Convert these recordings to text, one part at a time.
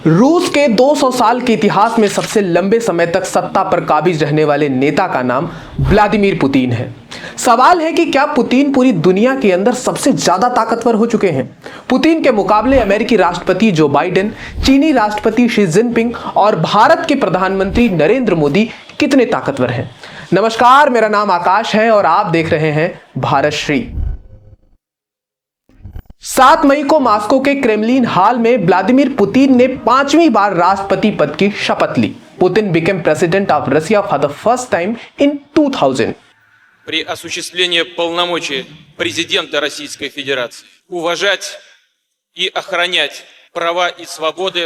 रूस के 200 साल के इतिहास में सबसे लंबे समय तक सत्ता पर काबिज रहने वाले नेता का नाम व्लादिमीर पुतिन है। सवाल है कि क्या पुतिन पूरी दुनिया के अंदर सबसे ज्यादा ताकतवर हो चुके हैं? पुतिन के मुकाबले अमेरिकी राष्ट्रपति जो बाइडेन, चीनी राष्ट्रपति शी जिनपिंग और भारत के प्रधानमंत्री नरेंद्र मोदी कितने ताकतवर हैं? नमस्कार, मेरा नाम आकाश है और आप देख रहे हैं भारत श्री। 7 मई को मॉस्को के क्रेमलिन हॉल में व्लादिमीर पुतिन ने 5वीं बार राष्ट्रपति पद की शपथ ली। Putin became president of Russia for the first time in 2000. При осуществлении полномочий президента Российской Федерации уважать и охранять права и свободы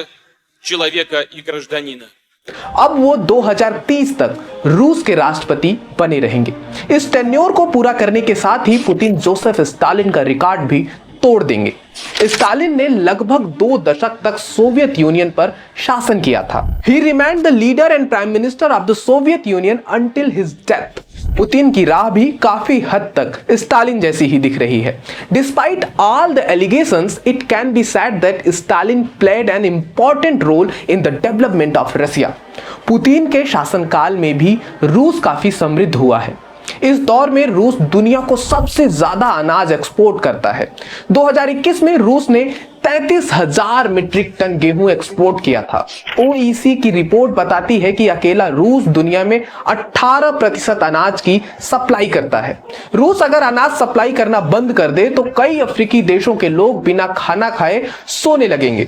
человека и гражданина. अब वो 2030 तक रूस के राष्ट्रपति बने रहेंगे। इस टेन्योर को पूरा करने के साथ ही पुतिन जोसेफ स्टालिन का रिकॉर्ड भी तोड़ देंगे। स्टालिन ने लगभग 2 दशक तक सोवियत यूनियन पर शासन किया था। He remained the leader and prime minister of the Soviet Union until his death. Putin की राह भी काफी हद तक स्टालिन जैसी ही दिख रही है। Despite all the allegations, it can be said that Stalin played an important role in the development of Russia. Putin के शासनकाल में भी रूस काफी समृद्ध हुआ है। इस दौर में रूस दुनिया को सबसे ज्यादा अनाज एक्सपोर्ट करता है। 2021 में रूस ने 33,000 मीट्रिक टन गेहूं एक्सपोर्ट किया था। ओईसी की रिपोर्ट बताती है कि अकेला रूस दुनिया में 18% अनाज की सप्लाई करता है। रूस अगर अनाज सप्लाई करना बंद कर दे तो कई अफ्रीकी देशों के लोग बिना खाना खाए सोने लगेंगे।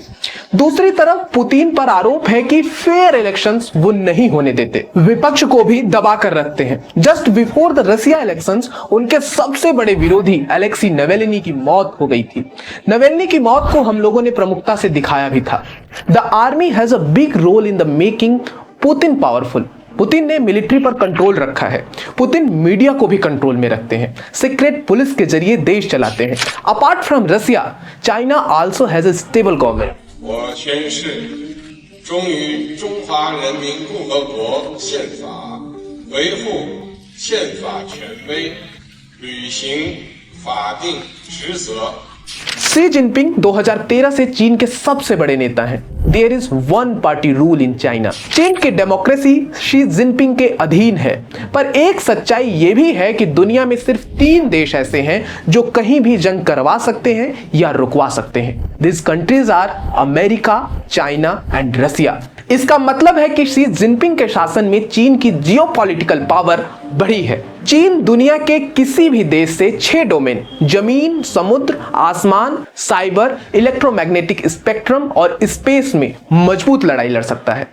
दूसरी तरफ पुतिन पर आरोप है कि फेयर इलेक्शंस वो नहीं होने देते, विपक्ष को भी दबा कर रखते हैं। Just before the Russia elections उनके सबसे बड़े विरोधी अलेक्सी नवेलिनी की मौत हो गई थी। नवेलिनी की मौत को हम लोगों ने प्रमुखता से दिखाया भी था। The army has a big role in the making Putin powerful. Putin ने मिलिट्री पर कंट्रोल रखा है। पुतिन मीडिया को भी कंट्रोल में रखते हैं, सीक्रेट पुलिस के जरिए देश चलाते हैं। Apart from Russia, China also has a stable government. 我宣誓，忠于中华人民共和国宪法，维护宪法权威，履行法定职责。शी जिनपिंग 2013 से चीन के सबसे बड़े नेता हैं। There is one party rule in China. चीन की डेमोक्रेसी शी जिनपिंग के अधीन है, पर एक सच्चाई यह भी है कि दुनिया में सिर्फ 3 देश ऐसे हैं जो कहीं भी जंग करवा सकते हैं या रुकवा सकते हैं। This countries are America, China and Russia. इसका मतलब है कि शी जिनपिंग के शासन में चीन की जियोपॉलिटिकल पावर बढ़ी है। चीन दुनिया के किसी भी देश से 6 डोमेन जमीन, समुद्र, आसमान, साइबर, इलेक्ट्रोमैग्नेटिक स्पेक्ट्रम और स्पेस में मजबूत लड़ाई लड़ सकता है।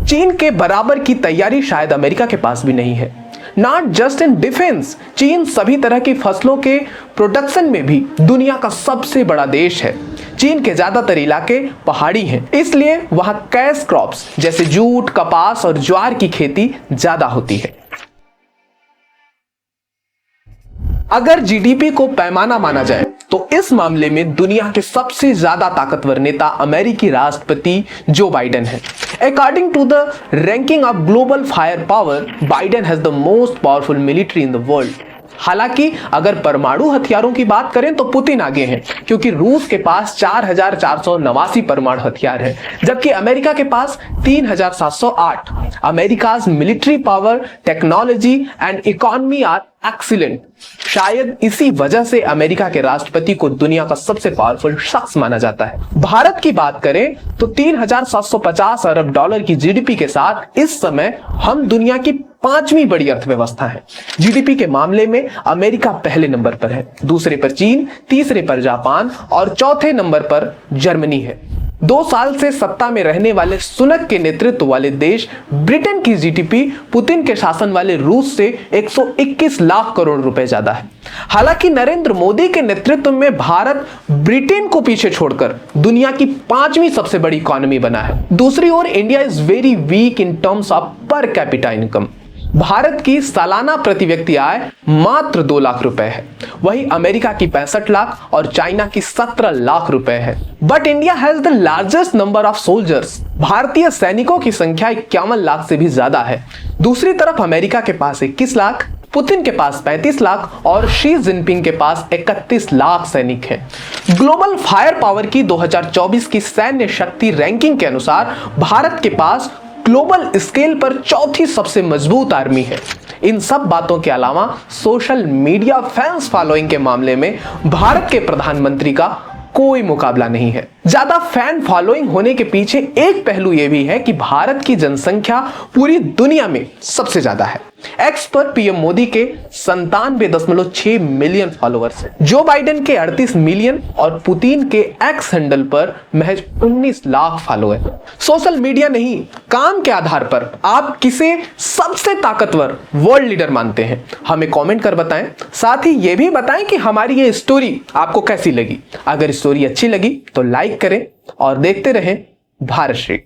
चीन के बराबर की तैयारी शायद अमेरिका के पास भी नहीं है। नॉट जस्ट इन डिफेंस, चीन सभी तरह की फसलों के प्रोडक्शन में भी दुनिया का सबसे बड़ा देश है। चीन के ज्यादातर इलाके पहाड़ी हैं, इसलिए वहां कैश क्रॉप्स जैसे जूट, कपास और ज्वार की खेती ज्यादा होती है। अगर जीडीपी को पैमाना माना जाए तो इस मामले में दुनिया के सबसे ज्यादा ताकतवर नेता अमेरिकी राष्ट्रपति जो बाइडेन है। According to the ranking of global firepower, Biden has the most powerful military in the world. हालांकि अगर परमाणु हथियारों की बात करें तो पुतिन आगे हैं, क्योंकि रूस के पास 4,489 परमाणु हथियार है, जबकि अमेरिका के पास 3,708। America's military power, technology and economy are excellent. शायद इसी वजह से अमेरिका के राष्ट्रपति को दुनिया का सबसे पावरफुल शख्स माना जाता है। भारत की बात करें तो 3,750 अरब डॉलर की जीडीपी के साथ इस समय हम दुनिया की 5वीं बड़ी अर्थव्यवस्था है। जीडीपी के मामले में अमेरिका पहले नंबर पर है, दूसरे पर चीन, तीसरे पर जापान और चौथे नंबर पर जर्मनी है। 2 साल से सत्ता में रहने वाले सुनक के नेतृत्व वाले देश ब्रिटेन की जीडीपी पुतिन के शासन वाले रूस से 121 लाख करोड़ रुपए ज्यादा है। हालांकि नरेंद्र मोदी के नेतृत्व में भारत ब्रिटेन को पीछे छोड़कर दुनिया की 5वीं सबसे बड़ी इकोनॉमी बना है। दूसरी ओर India is very weak in terms of per capita income. Bharat की सालाना प्रति व्यक्ति आय मात्र 2 लाख रुपए है, वही अमेरिका की 65 लाख और चाइना की 17 लाख रुपए है। But India has the largest number of soldiers. भारतीय सैनिकों की संख्या 51 लाख से भी ज्यादा है। दूसरी तरफ अमेरिका के पास 21 लाख, पुतिन के पास 35 लाख और शी जिनपिंग के पास 31 लाख सैनिक हैं। ग्लोबल फायर पावर की 2024 की सैन्य शक्ति रैंकिंग के अनुसार भारत के पास ग्लोबल स्केल पर चौथी सबसे मजबूत आर्मी है। इन सब बातों के अलावा सोशल मीडिया फैंस फॉलोइंग के मामले में भारत के प्रधानमंत्री का कोई मुकाबला नहीं है। ज्यादा फैन फॉलोइंग होने के पीछे एक पहलू यह भी है कि भारत की जनसंख्या पूरी दुनिया में सबसे ज्यादा है। एक्स पर पीएम मोदी के 97.6 मिलियन फॉलोअर्स हैं। जो बाइडेन के 38 मिलियन और पुतिन के एक्स हैंडल पर महज 19 लाख फॉलोअर। सोशल मीडिया नहीं, काम के आधार पर आप किसे सबसे ताकतवर वर्ल्ड लीडर मानते हैं, हमें कमेंट कर बताएं। साथ ही यह भी बताएं कि हमारी ये स्टोरी आपको कैसी लगी। अगर स्टोरी अच्छी लगी तो लाइक करें और देखते रहें भारत श्री।